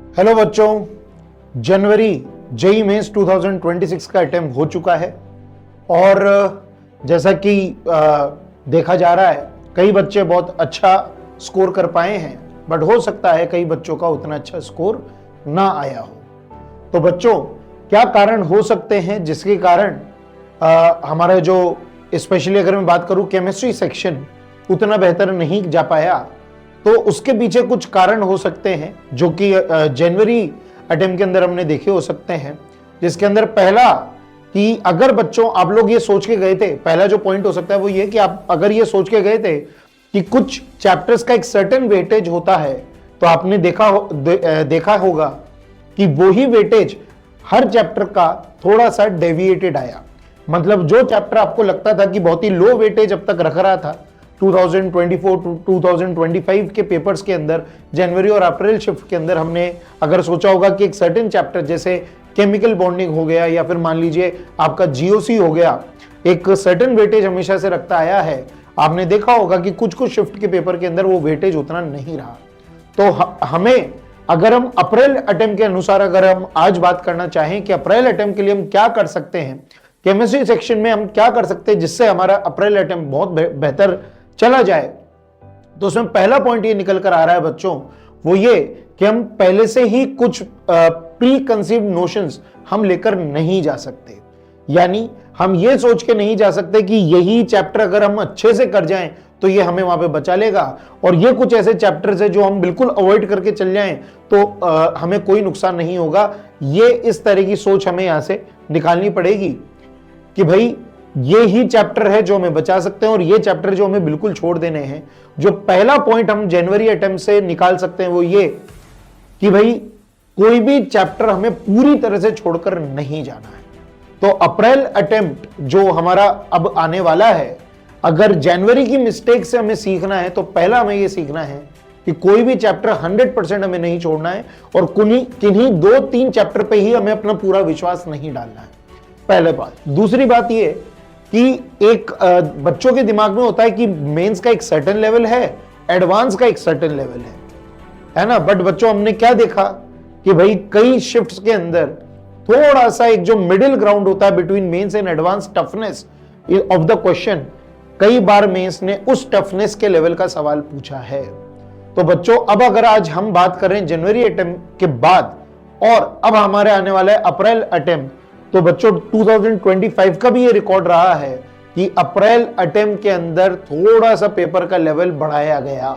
Hello बच्चों, जनवरी JEE mains 2026 का attempt हो चुका है और जैसा कि देखा जा रहा है कई बच्चे बहुत अच्छा स्कोर कर पाए हैं, बट हो सकता है कई बच्चों का उतना अच्छा स्कोर ना आया हो। तो बच्चों, क्या कारण हो सकते हैं जिसके कारण हमारा जो स्पेशली अगर मैं बात करूं केमिस्ट्री सेक्शन उतना बेहतर नहीं जा पाया, तो उसके पीछे कुछ कारण हो सकते हैं जो कि जनवरी अटेम्प्ट के अंदर हमने देखे हो सकते हैं। जिसके अंदर पहला कि अगर बच्चों आप लोग ये सोच के गए थे, पहला जो पॉइंट हो सकता है वो ये कि आप अगर ये सोच के गए थे कि कुछ चैप्टर्स का एक सर्टेन वेटेज होता है, तो आपने देखा होगा कि वही वेटेज हर चैप्टर का थोड़ा सा डेविएटेड आया। मतलब जो चैप्टर आपको लगता था कि बहुत ही लो वेटेज अब तक रख रहा था 2024 टू 2025 के पेपर्स के अंदर, जनवरी और अप्रैल शिफ्ट के अंदर हमने अगर सोचा होगा कि एक सर्टेन चैप्टर जैसे केमिकल बॉन्डिंग हो गया या फिर मान लीजिए आपका जीओसी हो गया, एक सर्टेन वेटेज हमेशा से रखता आया है। आपने देखा होगा कि कुछ कुछ शिफ्ट के पेपर के अंदर वो वेटेज उतना नहीं रहा। तो हमें अगर हम अप्रैल अटेम्प्ट के अनुसार अगर हम आज बात करना चाहें कि अप्रैल अटेम्प्ट के लिए हम क्या कर सकते हैं, केमिस्ट्री सेक्शन में हम क्या कर सकते हैं जिससे हमारा अप्रैल अटेम्प्ट बहुत बेहतर चला जाए, तो उसमें पहला पॉइंट ये निकल कर आ रहा है बच्चों, वो ये कि हम पहले से ही कुछ प्री कंसीव्ड नोशंस हम लेकर नहीं जा सकते। यानी हम ये सोच के नहीं जा सकते कि यही चैप्टर अगर हम अच्छे से कर जाएं तो ये हमें वहां पे बचा लेगा, और ये कुछ ऐसे चैप्टर्स है जो हम बिल्कुल अवॉइड करके चल जाएं तो हमें कोई नुकसान नहीं होगा। ये इस तरह की सोच हमें यहां से निकालनी पड़ेगी कि भाई ये ही चैप्टर है जो हमें बचा सकते हैं और ये चैप्टर जो हमें बिल्कुल छोड़ देने हैं। जो पहला पॉइंट हम जनवरी अटेम्प्ट से निकाल सकते हैं वो ये कि भाई कोई भी चैप्टर हमें पूरी तरह से छोड़कर नहीं जाना है। तो अप्रैल अटेम्प्ट जो हमारा अब आने वाला है, अगर जनवरी की मिस्टेक से हमें सीखना है तो पहला हमें यह सीखना है कि कोई भी चैप्टर 100% हमें नहीं छोड़ना है और किन्हीं 2-3 चैप्टर पे ही हमें अपना पूरा विश्वास नहीं डालना है। पहले बात। दूसरी बात यह कि एक बच्चों के दिमाग में होता है कि मेंस का एक सर्टेन लेवल है, एडवांस का एक सर्टेन लेवल है ना। बट बच्चों हमने क्या देखा कि भाई कई शिफ्ट्स के अंदर थोड़ा सा एक जो मिडिल ग्राउंड होता है between mains and advance toughness of the question, कई बार मेंस ने उस टफनेस के लेवल का सवाल पूछा है। तो बच्चों अब अगर आज हम बात करें जनवरी अटेम्प्ट के बाद और अब हमारे आने वाला है अप्रैल अटेम्प्ट, तो बच्चों 2025 का भी ये रिकॉर्ड रहा है कि अप्रैल अटेम्प्ट के अंदर थोड़ा सा पेपर का लेवल बढ़ाया गया।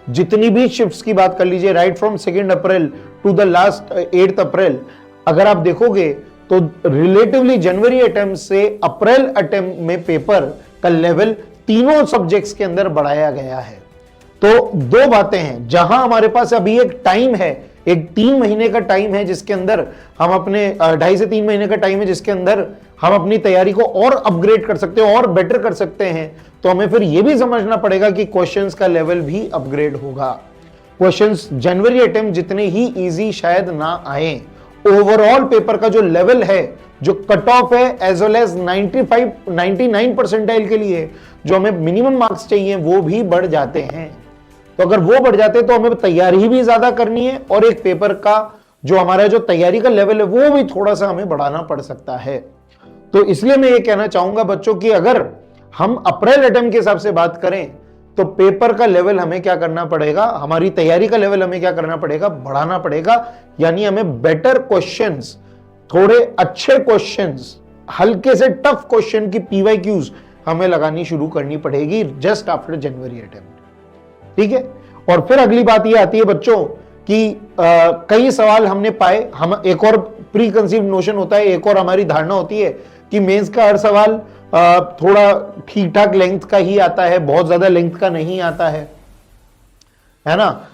जितनी भी शिफ्ट्स की बात कर लीजिए, right from 2 April to the last 8 April, अगर आप देखोगे तो रिलेटिवली जनवरी अटेम्प्ट से अप्रैल अटेम्प्ट में पेपर का लेवल तीनों सब्जेक्ट्स के अंदर बढ़ाया गया है। तो दो बातें हैं, जहां हमारे पास अभी एक टाइम है, एक 3 महीने का टाइम है जिसके अंदर हम अपने 2.5 से 3 महीने का टाइम है जिसके अंदर हम अपनी तैयारी को और अपग्रेड कर सकते हैं और बेटर कर सकते हैं। तो हमें फिर यह भी समझना पड़ेगा कि क्वेश्चंस का लेवल भी अपग्रेड होगा। क्वेश्चंस जनवरी अटेम्प्ट जितने ही इजी शायद ना आए, ओवरऑल पेपर का जो लेवल है, जो कट ऑफ है, एज वेल एज 99 परसेंटाइल के लिए जो हमें मिनिमम मार्क्स चाहिए वो भी बढ़ जाते हैं। तो अगर वो बढ़ जाते हैं तो हमें तैयारी भी ज्यादा करनी है और एक पेपर का जो हमारा जो तैयारी का लेवल है वो भी थोड़ा सा हमें बढ़ाना पड़ सकता है। तो इसलिए मैं ये कहना चाहूंगा बच्चों कि अगर हम अप्रैल अटेम्प्ट के हिसाब से बात करें तो पेपर का लेवल हमें क्या करना पड़ेगा, हमारी तैयारी का लेवल हमें क्या करना पड़ेगा, बढ़ाना पड़ेगा। यानी हमें बेटर क्वेश्चंस, थोड़े अच्छे क्वेश्चंस, हल्के से टफ क्वेश्चन की पीवाईक्यूज हमें लगानी शुरू करनी पड़ेगी जस्ट आफ्टर जनवरी अटेम्प्ट। ठीक है। और फिर अगली बात ये आती है बच्चों कि कई सवाल हमने पाए, हम एक और प्री कंसीव्ड नोशन होता है, एक और हमारी धारणा होती है कि मेंस का हर सवाल थोड़ा ठीक ठाक लेंथ का ही आता है, बहुत ज्यादा लेंथ का नहीं आता है ना।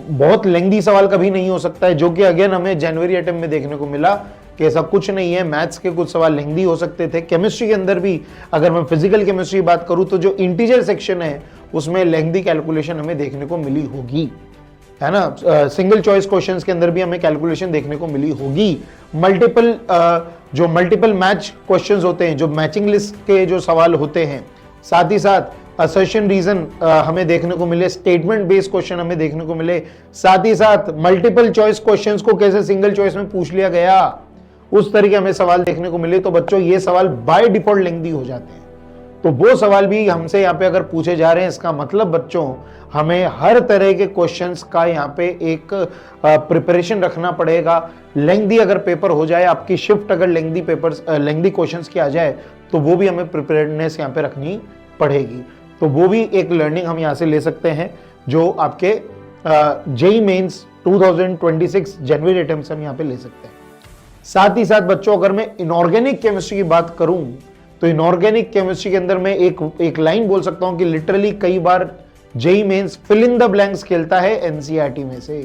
बहुत लेंथी सवाल कभी नहीं हो सकता है, जो कि अगेन हमें जनवरी अटेम्प्ट में देखने को मिला कि ऐसा कुछ नहीं है। मैथ्स के कुछ सवाल लेंथी हो सकते थे, केमिस्ट्री के अंदर भी अगर मैं फिजिकल केमिस्ट्री बात करूं तो जो इंटीजर सेक्शन है उसमें लेंथी कैलकुलेशन हमें देखने को मिली होगी, है ना। सिंगल चॉइस क्वेश्चंस के अंदर भी हमें कैलकुलेशन देखने को मिली होगी। मल्टीपल मैच क्वेश्चंस होते हैं, जो मैचिंग लिस्ट के जो सवाल होते हैं, साथ ही साथ असर्शन रीजन हमें देखने को मिले, स्टेटमेंट बेस्ड क्वेश्चन हमें देखने को मिले, साथ ही साथ मल्टीपल चॉइस क्वेश्चंस को कैसे सिंगल चॉइस में पूछ लिया गया, उस तरीके हमें सवाल देखने को मिले। तो बच्चों ये सवाल बाय डिफॉल्ट लेंथी हो जाते हैं, तो वो सवाल भी हमसे यहाँ पे अगर पूछे जा रहे हैं, इसका मतलब बच्चों हमें हर तरह के क्वेश्चंस का यहाँ पे एक प्रिपरेशन रखना पड़ेगा। लेंथी अगर पेपर हो जाए, आपकी शिफ्ट अगर लेंथी पेपर्स लेंथी क्वेश्चंस की आ जाए, तो वो भी हमें प्रिपेयर्डनेस यहाँ पे रखनी पड़ेगी। तो वो भी एक लर्निंग हम यहाँ से ले सकते हैं, जो आपके जेईई मेंस 2026 जनवरी अटेम्प्ट से हम यहाँ पे ले सकते हैं। साथ ही साथ बच्चों अगर मैं इनऑर्गेनिक केमिस्ट्री की बात करूं, तो इनऑर्गेनिक केमिस्ट्री के अंदर मैं एक लाइन बोल सकता हूं कि लिटरली कई बार JEE Mains fill in the blanks खेलता है एनसीईआरटी में से।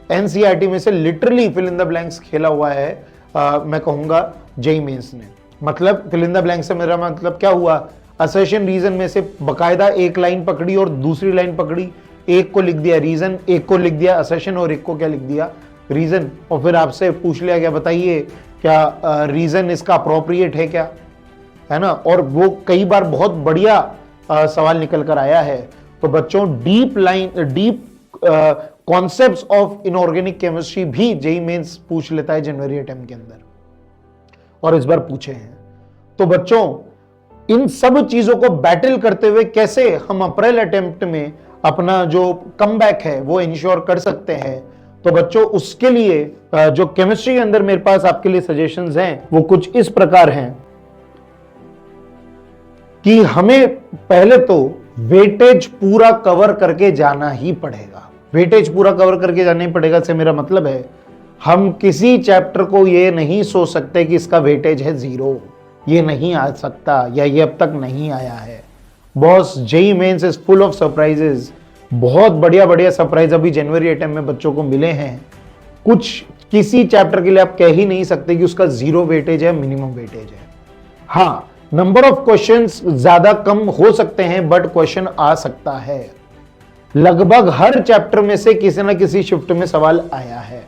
एनसीईआरटी में से literally fill in the blanks खेला हुआ है मैं कहूंगा जेईई मेंस ने। मतलब फिल इन द ब्लैंक्स से मेरा मतलब क्या हुआ, असर्शन रीजन में से बकायदा एक लाइन पकड़ी और दूसरी लाइन पकड़ी, एक को लिख दिया रीजन, एक को लिख दिया असर्शन और एक को क्या लिख दिया रीजन, और फिर आपसे पूछ लिया गया बताइए क्या रीजन इसका अप्रोप्रिएट है क्या, है ना। और वो कई बार बहुत बढ़िया सवाल निकल कर आया है। तो बच्चों deep concepts of inorganic chemistry भी जेईई मेंस पूछ लेता है जनवरी अटेम्प्ट के अंदर, और इस बार पूछे हैं। तो बच्चों इन सब चीजों को बैटल करते हुए कैसे हम अप्रैल अटेम्प्ट में अपना जो कमबैक है वो इंश्योर कर सकते हैं, तो बच्चों उसके लिए जो केमिस्ट्री के अंदर मेरे पास आपके लिए सजेशंस हैं वो कुछ इस प्रकार हैं कि हमें पहले तो वेटेज पूरा कवर करके जाना ही पड़ेगा। वेटेज पूरा कवर करके जाना ही पड़ेगा से मेरा मतलब है हम किसी चैप्टर को ये नहीं सोच सकते कि इसका वेटेज है 0, ये नहीं आ सकता या ये अब तक नहीं आया है। Boss JEE mains is full of surprises, बहुत बढ़िया बढ़िया सरप्राइज अभी जनवरी अटेम्प्ट में बच्चों को मिले हैं। कुछ किसी चैप्टर के लिए आप कह ही नहीं सकते कि उसका 0 वेटेज है, मिनिमम वेटेज है। हाँ, नंबर ऑफ क्वेश्चंस ज्यादा कम हो सकते हैं, बट क्वेश्चन आ सकता है। लगभग हर चैप्टर में से किसी ना किसी शिफ्ट में सवाल आया है।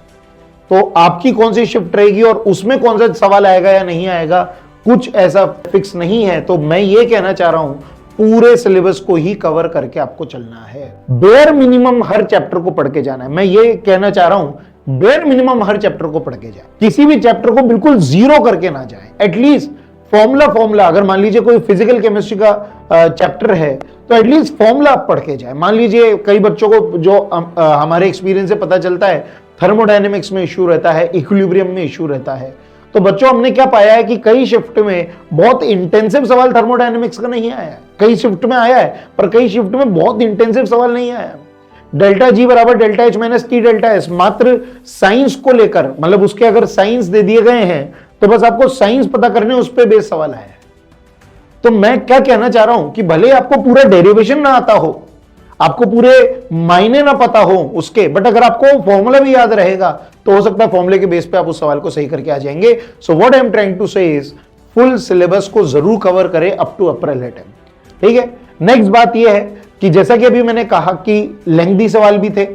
तो आपकी कौन सी शिफ्ट रहेगी और उसमें कौन सा सवाल आएगा या नहीं आएगा, कुछ ऐसा फिक्स नहीं है। तो मैं ये कहना चाह रहा हूं पूरे सिलेबस को ही कवर करके आपको चलना है। बेयर मिनिमम हर चैप्टर को पढ़ के जाना है। मैं ये कहना चाह रहा हूं बेयर मिनिमम हर चैप्टर को पढ़ के जाए, किसी भी चैप्टर को बिल्कुल 0 करके ना जाए। एटलीस्ट फॉर्मूला अगर मान लीजिए कोई फिजिकल केमिस्ट्री का चैप्टर है तो एटलीस्ट फॉर्मूला आप पढ़ के जाए। मान लीजिए कई बच्चों को जो हमारे एक्सपीरियंस से पता चलता है थर्मोडायनेमिक्स में इश्यू रहता है, इक्विलिब्रियम में इश्यू रहता है। तो बच्चों हमने क्या पाया है कि कई शिफ्ट में बहुत इंटेंसिव सवाल थर्मोडायनेमिक्स का नहीं आया है। कई शिफ्ट में आया है पर कई शिफ्ट में बहुत इंटेंसिव सवाल नहीं आया है। डेल्टा जी बराबर delta H minus T delta S मात्र साइंस को लेकर, मतलब उसके अगर साइंस दे दिए गए हैं तो बस आपको साइंस पता करने उस पर बेस सवाल आया है। तो मैं क्या कहना चाह रहा हूं कि भले आपको पूरा डेरिवेशन ना आता हो, आपको पूरे मायने ना पता हो उसके, बट अगर आपको फॉर्मूला भी याद रहेगा तो हो सकता है फॉर्मूले के बेस पे आप उस सवाल को सही करके आ जाएंगे। So what I am trying to say is full syllabus को जरूर कवर करें अप टू अप्रैल अटेम्प्ट। ठीक है, नेक्स्ट बात यह है कि जैसा कि अभी मैंने कहा कि लेंथी सवाल भी थे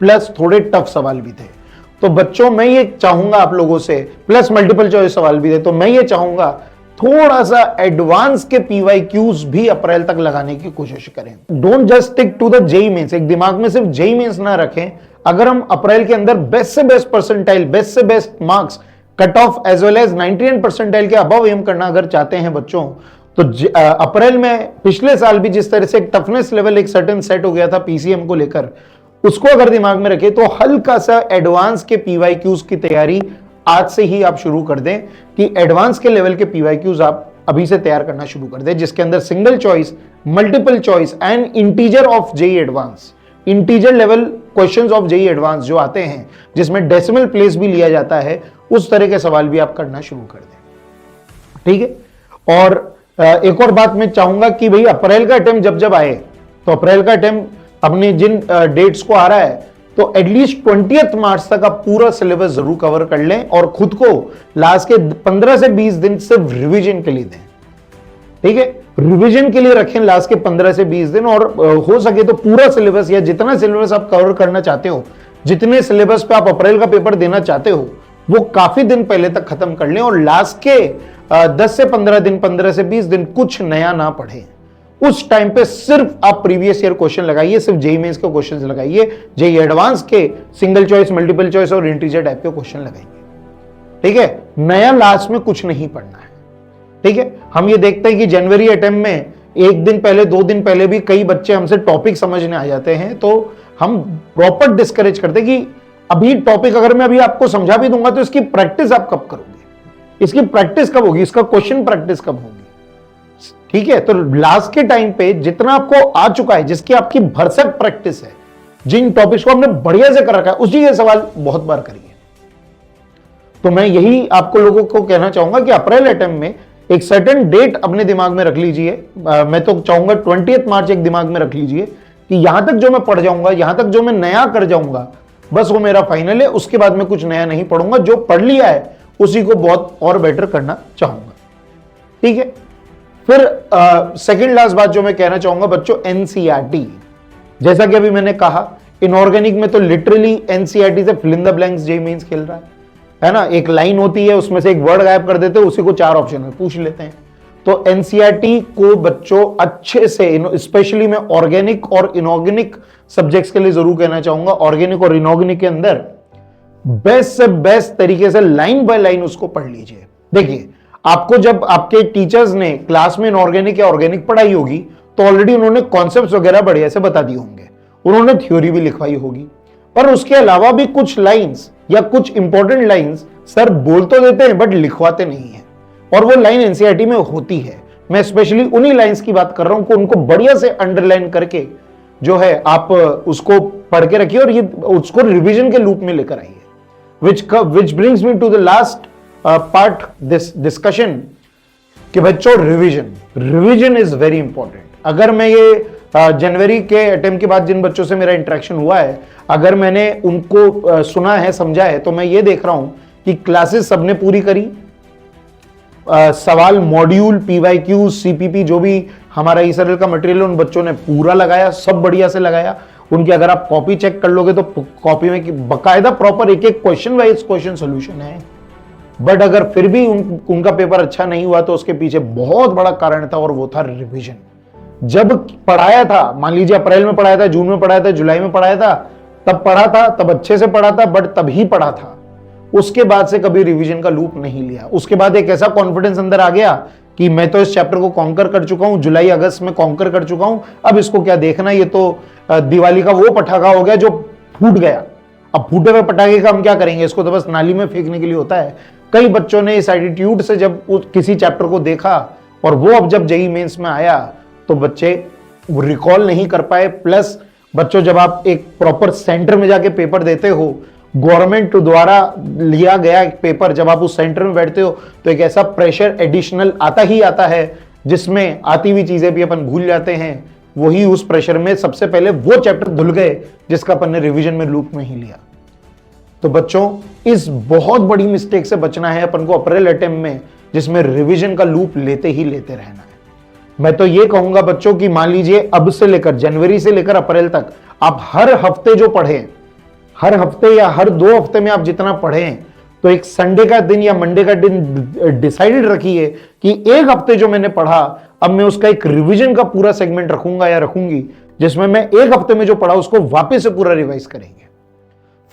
प्लस थोड़े टफ सवाल भी थे। तो बच्चों मैं ये चाहूंगा आप लोगों से, प्लस मल्टीपल चॉइस सवाल भी थे, तो मैं ये चाहूंगा थोड़ा सा एडवांस के पीवाईक्यूज भी अप्रैल तक लगाने की कोशिश करें। Don't just stick to the JEE mains, एक दिमाग में सिर्फ जेईई मेंस ना रखें। अगर हम अप्रैल के अंदर बेस्ट से बेस्ट परसेंटाइल, बेस्ट से best marks, cut off as well as 99 percentile के अबव एम करना अगर चाहते हैं बच्चों, तो अप्रैल में पिछले साल भी जिस तरह से एक टफनेस लेवल एक सर्टेन सेट हो गया था पीसीएम को लेकर, उसको अगर दिमाग में रखें तो हल्का सा एडवांस के पीवाईक्यूज की तैयारी आज से ही आप शुरू कर दें कि एडवांस के लेवल के पीवाईक्यूज आप अभी से तैयार करना शुरू कर दें, जिसके अंदर single choice, multiple choice and integer of JEE advance, integer level questions of JEE advance जो आते हैं जिसमें डेसिमल प्लेस भी लिया जाता है, उस तरह के सवाल भी आप करना शुरू कर दें। ठीक है, और एक और बात मैं चाहूंगा कि भाई अप्रैल का अटेम्प्ट जब जब आए तो अप्रैल का अटेम्प्ट अपने जिन डेट्स को आ रहा है तो एटलीस्ट 20 मार्च तक आप पूरा सिलेबस जरूर कवर कर लें और खुद को लास्ट के 15 से 20 दिन सिर्फ रिवीजन के लिए दें। ठीक है, रिवीजन के लिए रखें लास्ट के 15 से 20 दिन, और हो सके तो पूरा सिलेबस या जितना सिलेबस आप कवर करना चाहते हो, जितने सिलेबस पे आप अप्रैल का पेपर देना चाहते हो, वो काफी दिन पहले तक खत्म कर लें और लास्ट के 10 से 15 दिन, 15 से 20 दिन कुछ नया ना पढ़ें, उस टाइम पे सिर्फ आप प्रीवियस ईयर क्वेश्चन लगाइए, सिर्फ जेईई मेंस के क्वेश्चन लगाइए, जेईई एडवांस के सिंगल चॉइस, मल्टीपल चॉइस और इंटीजर टाइप के क्वेश्चन लगाइए। ठीक है, नया लास्ट में कुछ नहीं पढ़ना है। ठीक है, हम ये देखते हैं कि जनवरी अटेम्प्ट में एक दिन पहले, 2 दिन पहले भी कई बच्चे हमसे टॉपिक समझने आ जाते हैं, तो हम प्रॉपर डिस्करेज करते हैं कि अभी टॉपिक अगर मैं अभी आपको समझा भी दूंगा तो इसकी प्रैक्टिस आप कब करोगे, इसकी प्रैक्टिस कब होगी, इसका क्वेश्चन प्रैक्टिस कब होगी। ठीक है, तो लास्ट के टाइम पे जितना आपको आ चुका है, जिसकी आपकी भरसक प्रैक्टिस है, जिन टॉपिक्स को आपने बढ़िया से कर रखा है, उसी के सवाल बहुत बार करिए। तो मैं यही आपको लोगों को कहना चाहूंगा कि अप्रैल अटेम्प्ट में एक सर्टेन डेट अपने दिमाग में रख लीजिए। मैं तो चाहूंगा 20 मार्च एक दिमाग में रख लीजिए कि यहां तक जो मैं पढ़ जाऊंगा, यहां तक जो मैं नया कर जाऊंगा, बस वो मेरा फाइनल है। उसके बाद मैं कुछ नया नहीं पढ़ूंगा, जो पढ़ लिया है उसी को बहुत और बेटर करना चाहूंगा। ठीक है, फिर सेकंड लास्ट बात जो मैं कहना चाहूंगा बच्चों, एनसीईआरटी। जैसा कि अभी मैंने कहा, इनऑर्गेनिक में तो लिटरली एनसीईआरटी से fill in the blanks JEE mains खेल रहा है ना। एक लाइन होती है, उसमें से एक वर्ड गायब कर देते हैं, उसी को 4 ऑप्शन में पूछ लेते हैं। तो एनसीईआरटी को बच्चों अच्छे से, स्पेशली मैं ऑर्गेनिक और इनऑर्गेनिक सब्जेक्ट्स के लिए जरूर कहना चाहूंगा, ऑर्गेनिक और इनऑर्गेनिक के अंदर बेस्ट से बेस्ट तरीके से लाइन बाय लाइन उसको पढ़ लीजिए। देखिए, आपको जब आपके टीचर्स ने क्लास में इनऑर्गेनिक या ऑर्गेनिक पढ़ाई होगी तो ऑलरेडी उन्होंने कॉन्सेप्ट्स वगैरह बढ़िया से बता दिए होंगे, उन्होंने थ्योरी भी लिखवाई होगी, पर उसके अलावा भी कुछ लाइंस या कुछ इंपॉर्टेंट लाइंस सर बोल तो देते हैं बट लिखवाते नहीं है, और वो लाइन एनसीईआरटी में होती है। मैं स्पेशली उन्हीं लाइंस की बात कर रहा हूं कि उनको बढ़िया से अंडरलाइन करके जो है आप उसको पढ़ के रखिए और ये उसको रिवीजन के लूप में लेकर आइए। Which brings me to the last part this discussion कि बच्चों रिवीजन इज वेरी इंपॉर्टेंट। अगर मैं ये जनवरी के अटेम्प्ट के बाद जिन बच्चों से मेरा इंटरेक्शन हुआ है, अगर मैंने उनको सुना है, समझा है, तो मैं ये देख रहा हूं कि क्लासेस सबने पूरी करी, सवाल, मॉड्यूल, पीवाईक्यू, सीपीपी, जो भी हमारा ईसरएल का मटेरियल उन बच्चों ने पूरा लगाया, सब बढ़िया से लगाया। उनकी अगर आप कॉपी चेक कर लोगे तो कॉपी में बकायदा प्रॉपर एक एक क्वेश्चन वाइज क्वेश्चन सोल्यूशन है। बट अगर फिर भी उनका पेपर अच्छा नहीं हुआ तो उसके पीछे बहुत बड़ा कारण था, और वो था रिवीजन। जब पढ़ाया था, मान लीजिए अप्रैल में पढ़ाया था, जून में पढ़ाया था, जुलाई में पढ़ाया था, तब पढ़ा था, तब अच्छे से पढ़ा था, बट तभी पढ़ा था। उसके बाद से कभी रिवीजन का लूप नहीं लिया। उसके बाद एक ऐसा कॉन्फिडेंस अंदर आ गया कि मैं तो इस चैप्टर को कॉन्कर कर चुका हूं, जुलाई अगस्त में कॉन्कर कर चुका हूं, अब इसको क्या देखना, ये तो दिवाली का वो पटाखा हो गया जो फूट गया। अब फूटे हुए पटाखे का हम क्या करेंगे, इसको तो बस नाली में फेंकने के लिए होता है। कई बच्चों ने इस एटीट्यूड से जब किसी चैप्टर को देखा और वो अब जब जेईई मेंस में आया तो बच्चे रिकॉल नहीं कर पाए। प्लस बच्चों, जब आप एक प्रॉपर सेंटर में जाके पेपर देते हो, गवर्नमेंट द्वारा लिया गया एक पेपर, जब आप उस सेंटर में बैठते हो तो एक ऐसा प्रेशर एडिशनल आता ही आता है जिसमें आती हुई चीजें भी अपन भूल जाते हैं। वही उस प्रेशर में सबसे पहले वो चैप्टर धुल गए जिसका अपन ने रिवीजन में लूप नहीं लिया। तो बच्चों, इस बहुत बड़ी मिस्टेक से बचना है अपन को अप्रैल अटेम्प्ट में, जिसमें रिवीजन का लूप लेते ही लेते रहना है। मैं तो ये कहूंगा बच्चों कि मान लीजिए अब से लेकर, जनवरी से लेकर अप्रैल तक आप हर हफ्ते जो पढ़ें, हर हफ्ते या हर 2 हफ्ते में आप जितना पढ़ें, तो एक संडे का दिन या मंडे का दिन डिसाइडेड रखिए कि एक हफ्ते जो मैंने पढ़ा, अब मैं उसका एक रिवीजन का पूरा सेगमेंट रखूंगा या रखूंगी, जिसमें मैं एक हफ्ते में जो पढ़ा उसको वापस से पूरा रिवाइज करेंगे।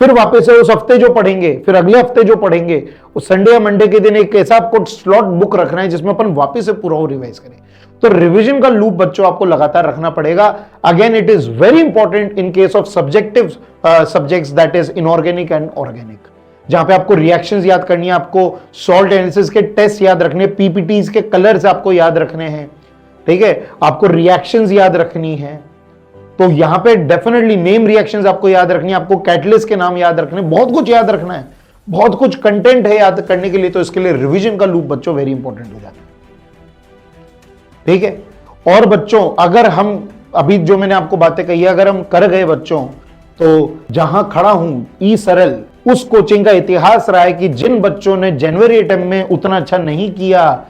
फिर वापस से उस हफ्ते जो पढ़ेंगे, फिर अगले हफ्ते जो पढ़ेंगे, उस संडे या मंडे के दिन एक ऐसा आपको स्लॉट बुक रखना है जिसमें अपन वापस से पूरा रिवाइज करें। तो रिवीजन का लूप बच्चों आपको लगातार रखना पड़ेगा। Again, it is very important in case of subjective subjects, that is inorganic and organic, जहां पे आपको रिएक्शंस याद करनी है, आपको सॉल्ट एनालिसिस के टेस्ट याद रखने, पीपीटीज के कलर्स आपको याद रखने हैं। ठीक है, आपको रिएक्शंस याद रखनी है, तो यहां पे डेफिनेटली नेम रिएक्शंस आपको याद रखनी है, आपको कैटलिस्ट के नाम याद रखने, बहुत कुछ याद रखना है, बहुत कुछ कंटेंट है याद करने के लिए। तो इसके लिए रिवीजन का लूप बच्चों वेरी इंपॉर्टेंट हो जाता है। ठीक है, और बच्चों, अगर हम अभी जो मैंने आपको बातें कही है, अगर हम कर गए बच्चों, तो जहां खड़ा हूं ईसरएल, उस कोचिंग का इतिहास रहा है कि जिन बच्चों ने जनवरी अटेम्प्ट में उतना अच्छा नहीं किया,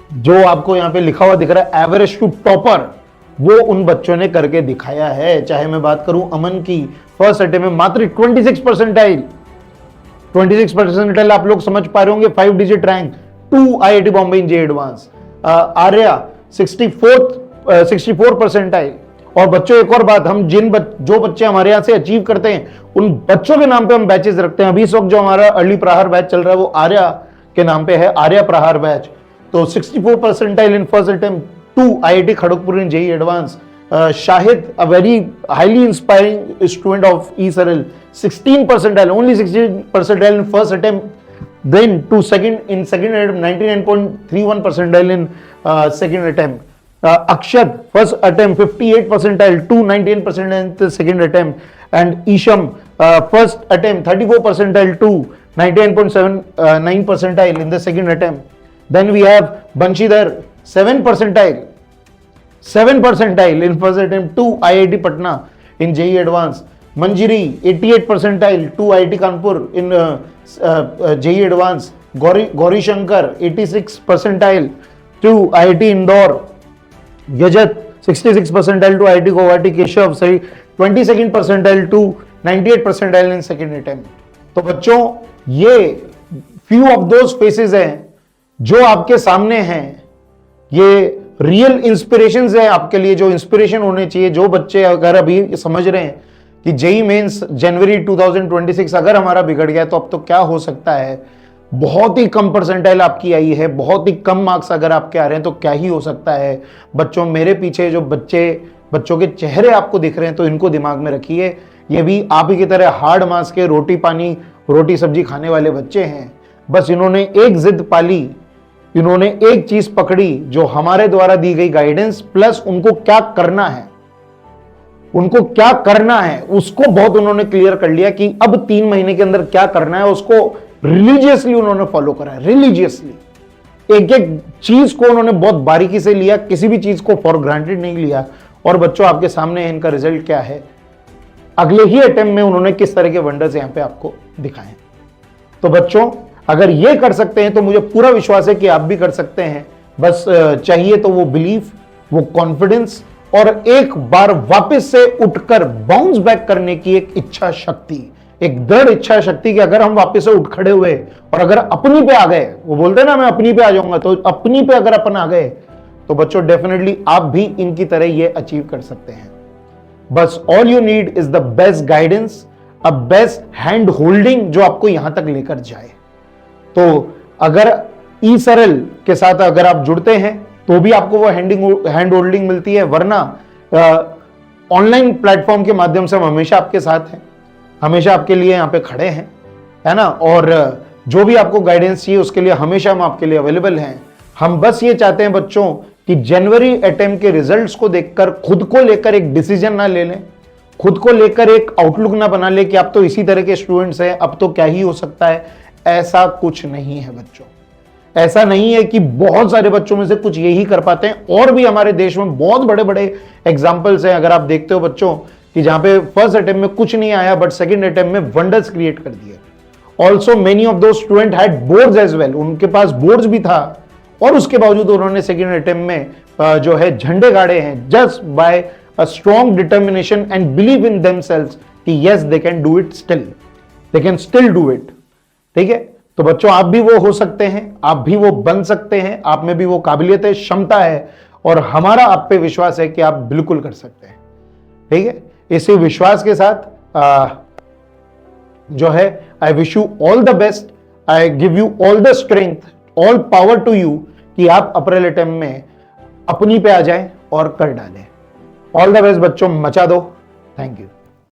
जो आपको यहां पे लिखा हुआ दिख रहा है एवरेज टू टॉपर, वो उन बच्चों ने करके दिखाया है। चाहे मैं बात करूं अमन की, फर्स्ट अटेम्प्ट में मात्र 26 परसेंटाइल, 26 परसेंटाइल आप लोग समझ पा रहे होंगे, 5 डिजिट रैंक, 2 आईआईटी बॉम्बे इन JEE advance. Arya 64th 64 percentile. और बच्चों एक और बात, हम जो बच्चे हमारे यहाँ से अचीव करते हैं उन बच्चों के नाम पे हम बैचेस रखते हैं। अभी इस वक्त जो हमारा अर्ली प्रहार बैच चल रहा है वो आर्या के नाम पे है, आर्या प्रहार बैच। तो 64 percentile in first attempt to IIT Kharagpur in JEE advance. Shahid, a very highly inspiring student of ESRL, 16 percentile, only 16 percentile in first attempt, then to second attempt, 99.31 percentile in second attempt. Akshat, first attempt, 58 percentile, 298 percentile in the second attempt, and Isham, first attempt, 34 percentile, 99.79 percentile in the second attempt. Then we have Banshidhar, 7 percentile in first attempt to IIT Patna in JEE Advanced. Manjiri 88 percentile to IIT Kanpur in JEE Advanced. Gauri Shankar 86 percentile to IIT Indore. Yajat 66 percentile to IIT Guwahati. Keshav 22nd percentile to 98 percentile in second attempt. तो बच्चों ये few of those faces हैं जो आपके सामने हैं। ये real inspiration है आपके लिए, जो इंस्पिरेशन होने चाहिए। जो बच्चे अगर अभी समझ रहे हैं कि जेईई मेंस जनवरी 2026 अगर हमारा बिगड़ गया तो अब तो क्या हो सकता है, बहुत ही कम परसेंटाइल आपकी आई है, बहुत ही कम मार्क्स अगर आपके आ रहे हैं तो क्या ही हो सकता है। बच्चों मेरे पीछे जो बच्चों के चेहरे आपको दिख रहे हैं तो इनको दिमाग में रखिए, ये भी आप ही की तरह हार्ड मास के रोटी पानी रोटी सब्जी खाने वाले बच्चे हैं। बस इन्होंने एक जिद पाली, इन्होंने एक चीज पकड़ी, जो हमारे द्वारा दी गई गाइडेंस प्लस उनको क्या करना है उसको बहुत उन्होंने क्लियर कर लिया कि अब 3 महीने के अंदर क्या करना है, उसको रिलीजियसली उन्होंने फॉलो करा है। रिलीजियसली एक एक चीज को उन्होंने बहुत बारीकी से लिया, किसी भी चीज को फॉर ग्रांटेड नहीं लिया। और बच्चों आपके सामने इनका रिजल्ट क्या है, अगले ही अटेम्प्ट में उन्होंने किस तरह के वंडर्स यहां पे आपको दिखाए। तो बच्चों अगर ये कर सकते हैं तो मुझे पूरा विश्वास है कि आप भी कर सकते हैं। बस चाहिए तो वो बिलीफ, वो कॉन्फिडेंस और एक बार वापस से उठकर बाउंस बैक करने की एक इच्छा शक्ति, एक दृढ़ इच्छा शक्ति कि अगर हम वापस से उठ खड़े हुए और अगर अपनी पे आ गए, वो बोलते हैं ना मैं अपनी पे आ जाऊंगा, तो अपनी पे अगर अपन आ गए तो बच्चों डेफिनेटली आप भी इनकी तरह ये अचीव कर सकते हैं। बस all you need is the best guidance, a best hand holding जो आपको यहां तक लेकर जाए। तो अगर ESRL के साथ अगर आप जुड़ते हैं तो भी आपको वो हैंड होल्डिंग मिलती है, वरना ऑनलाइन प्लेटफॉर्म के माध्यम से हम हमेशा आपके साथ हैं, हमेशा आपके लिए यहाँ पे खड़े हैं, है ना। और जो भी आपको गाइडेंस चाहिए उसके लिए हमेशा हम आपके लिए अवेलेबल हैं। हम बस ये चाहते हैं बच्चों कि जनवरी अटेम्प्ट के रिजल्ट्स को देखकर खुद को लेकर एक डिसीजन ना ले लें, खुद को लेकर एक आउटलुक ना बना ले कि आप तो इसी तरह के स्टूडेंट्स हैं, अब तो क्या ही हो सकता है। ऐसा कुछ नहीं है बच्चों, ऐसा नहीं है कि बहुत सारे बच्चों में से कुछ यही कर पाते हैं। और भी हमारे देश में बहुत बड़े बड़े एग्जाम्पल्स हैं। अगर आप देखते हो बच्चों कि जहां पे फर्स्ट अटेम्प्ट में कुछ नहीं आया बट सेकंड अटेम्प्ट में वंडर्स क्रिएट कर दिए। Also many of those student had boards as well, उनके पास बोर्ड्स भी था और उसके बावजूद उन्होंने सेकंड अटेम्प्ट में जो है झंडे गाड़े हैं, just by a strong determination and believe in themselves कि yes they can do it, they can still do it. ठीक है, तो बच्चों आप भी वो हो सकते हैं, आप भी वो बन सकते हैं, आप में भी वो काबिलियत है, क्षमता है, और हमारा आप पे विश्वास है कि आप बिल्कुल कर सकते हैं। ठीक है, इसी विश्वास के साथ जो है I wish you all the best, I give you all the strength, all power to you कि आप अप्रैल अटेम्प्ट में अपनी पे आ जाएं और कर डालें। ऑल द बेस्ट बच्चों, मचा दो। Thank you.